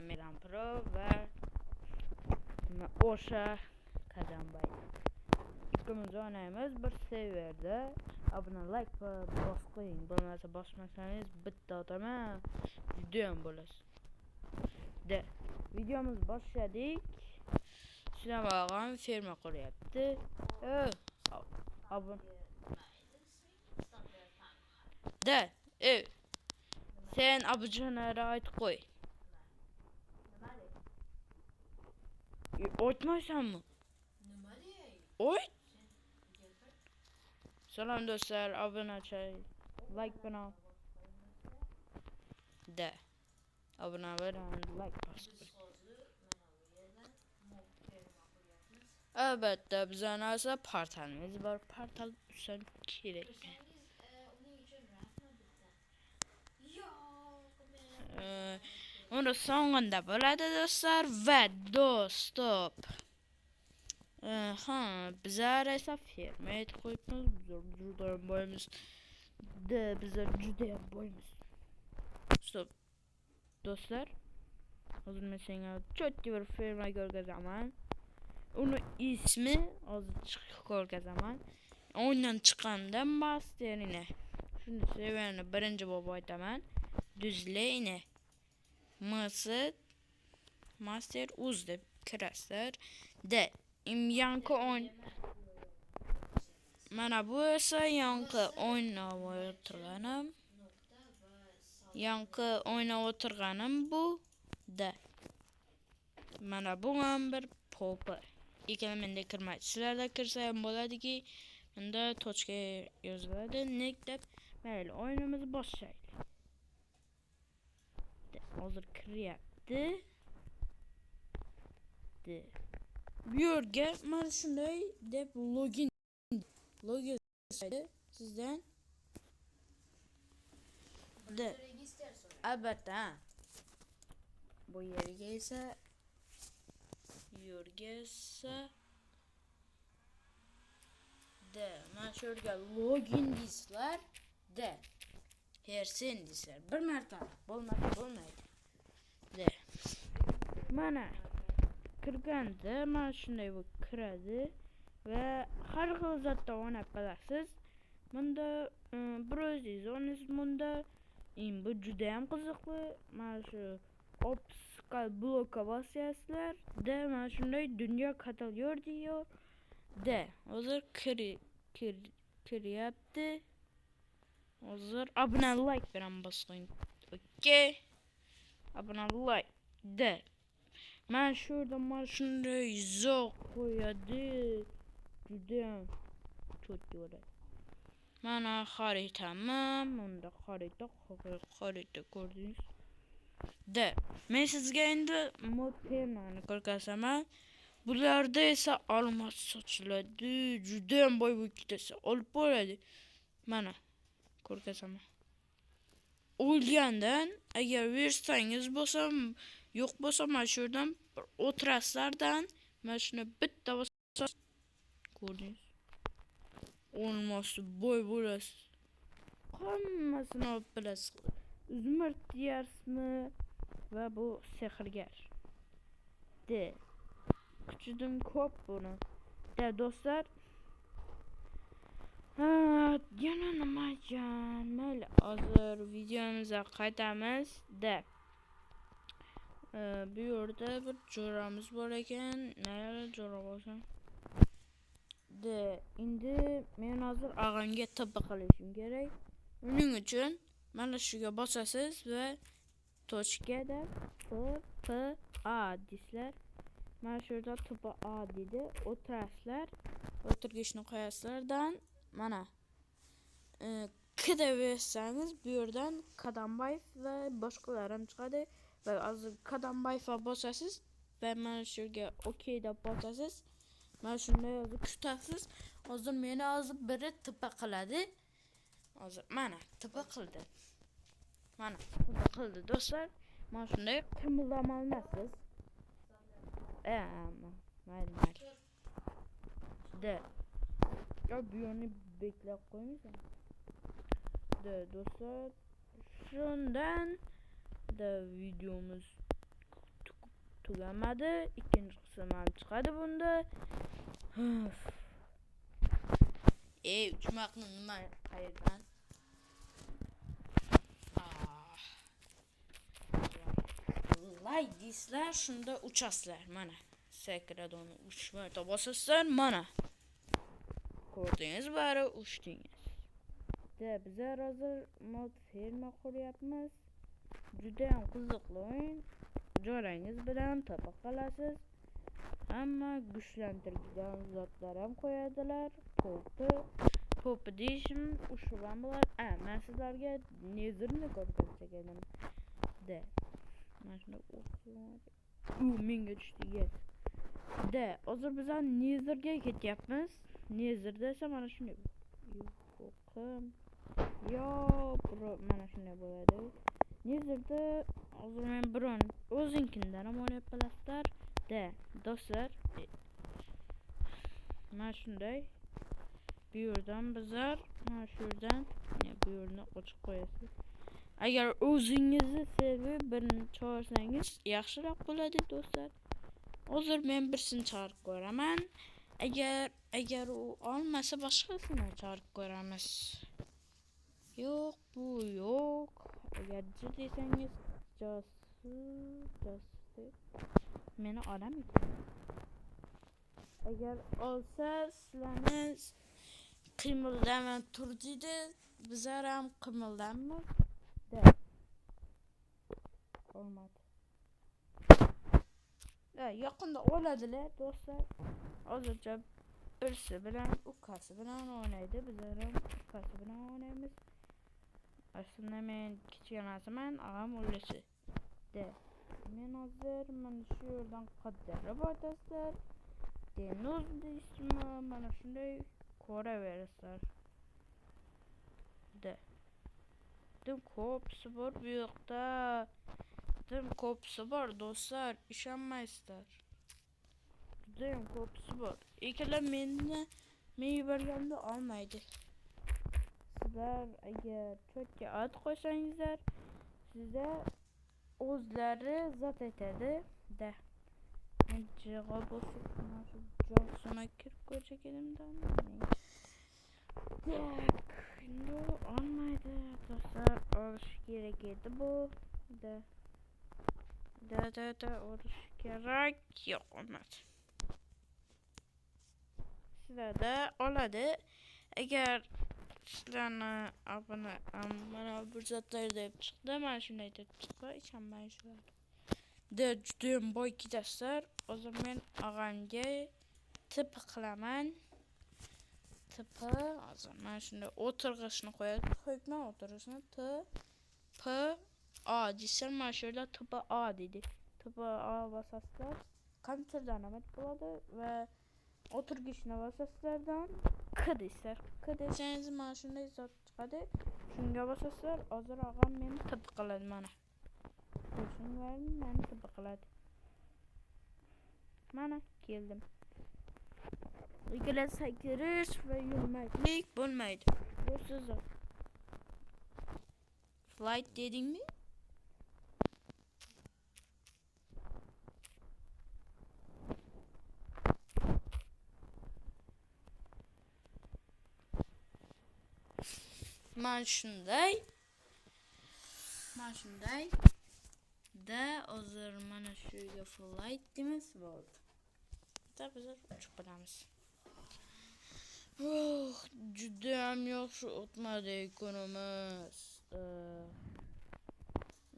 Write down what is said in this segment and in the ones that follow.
Milan Pro va o'sha Qadambay. Ikkimiz o'ynaymiz bir serverda. Abuna like va bosqing. Bo'lmasa bosmasangiz bitta otaman. Judayam bo'lasiz. De, videomiz boshladik. Sinamag'am ferma quryapti. Abun. De, sen abujonari aytib qo'y. Aytmaysanmi? Oy. Salom do'stlar, obunachi, like bilan. De, obuna bilan like bosing. Albatta bizning esa portalimiz bor. Portal uchun kerak. Uni so'ngida bo'ladi do'stlar va stop. Bizlar esa ferma aytib qo'yibmiz. Judayam boymiz. Bizlar judayam boymiz. Stop. Do'stlar, hozir men senga cho'tki bir ferma ko'rgazaman. Uni ismi hozir chiqib ko'rgazaman. O'yindan chiqqanda masterini. Shuni sevani birinchi bo'lib aytaman. Düzleyne. Master uz deb kirasizlar. De, yankı oyn. Mana bu esa yankı o'ynab o'tirganim. Yankı o'ynab o'tirganim bu. De. Mana bu ham bir popper. Ikkala menda kirmaydi. Sizlarda kirsa ham bo'ladiki, menda tochka yoziladi. Nek deb mayli o'yinimizni boshlaylik. Hozir kiryapti. Bu yerga mana shunday deb login sizdan. Albatta. Bu yerga esa mana shu yerga login deysizlar. Hersen deysizlar. Bir marta bo'lmaydi. Mana kirganda mana shunday bu kiradi va har xil zotda o'ynab qolasiz. Bunda bir o'zingiz o'ynaysiz bunda. Bu juda ham qiziqli. Mana shu optical blokka bosasizlar. Mana shunday dunyo katalyor diyor. Hozir kiryapti. Hozir abuna like bilan bosing. Okay. Abuna like. Mana şurada mana shunday zoq qo'yadi. Judayam cho't bo'ladi. Mana xaritami, bunda xarita ko'rdingiz. Men sizga endi modpernani ko'rsataman. Bularda esa olmos sochiladi. Judayam boy bo'lib ketsa olib bo'ladi. Mana ko'rsataman. O'lgandan agar versangiz bo'lsa, yo'q bo'lsa mana shu yerdan o'tirasizlardan mana shuni bitta bosasiz. Ko'rdingiz? Olmosi boy bo'lasiz. Hammasini olib bilasiz. Uzmir deyarsizmi va bu sehrgar. Kuchidim ko'p buni. Do'stlar, yana nima ekan? Mayli, hozir videomizni qaytamiz. Bu yerda bir jo'ramiz bor ekan. Mayli, jo'ra bo'lsin. Endi men hozir og'amga tibba qilishim kerak. Uning uchun mana shuga bosasiz va tochkada A deysizlar. Mana shu yerda tibba A dedi. O'tirasizlar. O'tirgichni qo'yasizlardan mana kidaversangiz bu yerdan Qadambayev va boshqalar ham chiqadi. Va hozir Qadambayevga bosasiz va mana shu yerga okey deb bosasiz. Mana shunday hozir kutasiz. Hozir meni hozir biri tipa qiladi. Hozir mana tipa qildi. Mana tipa qildi do'stlar. Mana shunday qimildama olmaysiz. Mayli. Ya bu yerni beklab qo'ymaysan. Do'stlar, shundan videomiz tugamadi. İkinci kısım ham chiqadi bunda. Uchmoqni nima qayerdan? Like deysizlar, shunda uchasizlar. Mana sakrada uni 3 marta bosasizlar, mana. Ko'rdingiz, bari uchdingiz. Bizlar hozir mod ferma quryapmiz. Juda ham qiziqli o'yin. Jo'rangiz bilan topa qolasiz. Hamma kuchlantiradigan zotlar ham qo'yadilar. Popi deyishim ushbu ham bo'lar. Men sizlarga nezirni ko'rsatib edim. Mana shunda menga tushdi. Hozir bizlar nezirga ketyapmiz. Nezirda esa mana shunday. Mana shunday bo'ladi. Nezirda hozir men biron o'zingidan ham o'ynab qolasizlar. Do'stlar, mana shunday. Bu yerdan bizlar mana shu yerdan bu yerni ochib qo'yasiz. Agar o'zingizni sevib birini chaqirsangiz yaxshiroq bo'ladi do'stlar. Hozir men birsini chaqirib ko'raman. Agar u olmasa boshqasini chaqirib ko'ramiz. Yo'q, bu yo'q. Agar desangiz meni olamaydi. Agar olsa sizlarni qimildamay tur deydi. Bizlar ham qimildamiz. Olmadi. Yaqinda oladilar do'stlar. Hozircha birisi bilan ukasi bilan o'ynaydi. Bizlar ham ukasi bilan o'ynaymiz. Aslında men kichkinasiman, og'am o'lisi. Men hozir mana shu yerdan qaddarib o'tasizlar. Denuz deysizmi? Mana shunday ko'raverasizlar. Dim ko'psi bor bu yoqda. Dim ko'psi bor do'stlar, ishonmaysizlar. Judayam ko'psi bor. Ikkala men yuborganimda olmaydi. Sizlar agar chatga ad qo'ysangizlar, sizga o'zlari zot aytadi. Men javob bosib mana shu joysima kirib ko'rsak edimda. Endi olmaydi do'stlar, olish kerak edi bu. Olish kerak. Yo'q, olmadi. Sizlarda oladi. Agar sizlarni abona mana bir zotlar deb chiqdi, mana shunday deb chiqdi, ishonmaysizlar. Judayam boy ketasizlar. Hozir men og'amga tipi qilaman. Hozir mana shunday o'tirg'ishni qo'yman, o'tirg'ishni P A desam, mana shu yerda tipi A deydi. Tipi A bosasizlar, kompyuterdan ham bo'ladi va o'tirg'ishni bosasizlardan K deysizlar. K desangiz mana shunday zot chiqadi. Shunga bosasizlar, hozir og'am meni tipi qiladi mana. Shunlar meni tipi qiladi. Mana keldim. Ikkala sakirish va yurmaklik bo'lmaydi. Bu siz flight dedingmi? Mana shunday. Hozir mana shu yerga flight deymiz bo'ldi. Bizlar uchib qolamiz. Juda ham yaxshi o'tmadi kunimiz.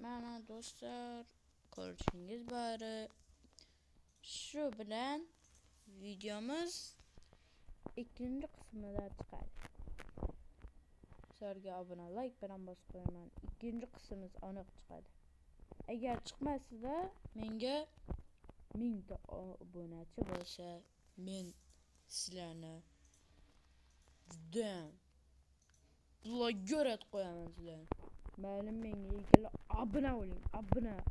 Mana do'stlar, ko'rishingiz bari. Shu bilan videomiz ikkinchi qismida chiqadi. Sizlarga obuna, like bilan bosib qo'yaman. Ikkinchi qismimiz aniq chiqadi. Agar chiqmasida menga 1000 ta obunachi bo'lsa, men sizlarni judayam bloger qo'yaman sizlarni. Mayli menga ikkala obuna bo'ling.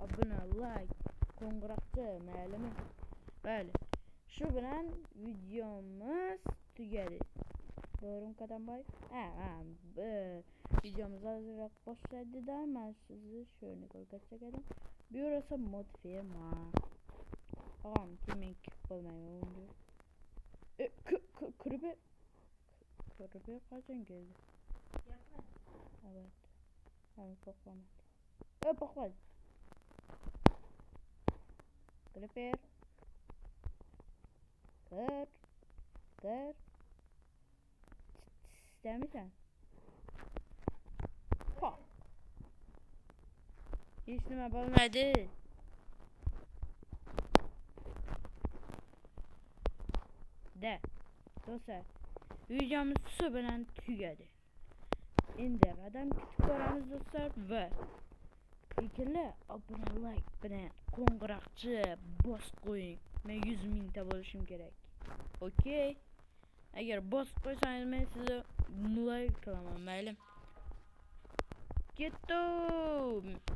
Obuna, like, qo'ng'iroqcha, maylimi? Mayli. Shu bilan videomiz tugadi. Doğru mu Kadamboy? Videomuzu hazırlayıp başladılar. Ben sizi şöyle koyacağım. Burası mod firma. Ağam kimin olmuyor. Kırıbe kaçın geldi? Evet. Tamam toplamadı. Bakmadı. Kırıber. Kır. İster misin? Ha. Hiç nime bulmadı. De. Dostlar. Videomuz su bilen tügedi. Indi adam kütüp koyarız dostlar ve ikili abone like bilen kongraqçı bos koyun. Ben 100.000 ta bo'lishim kerak. Okey. Agar bos qo'ysangiz men sizni like qilaman, mayli. Ketdi.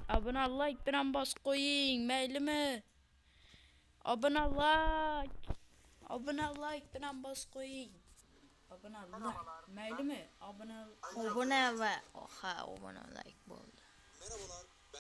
Abone like bilan bos qo'ying, maylimi? Abone like bilan bos qo'ying. Abone like, maylimi? Abone Abone ve oha abone like bo'ldi. Merhabalar.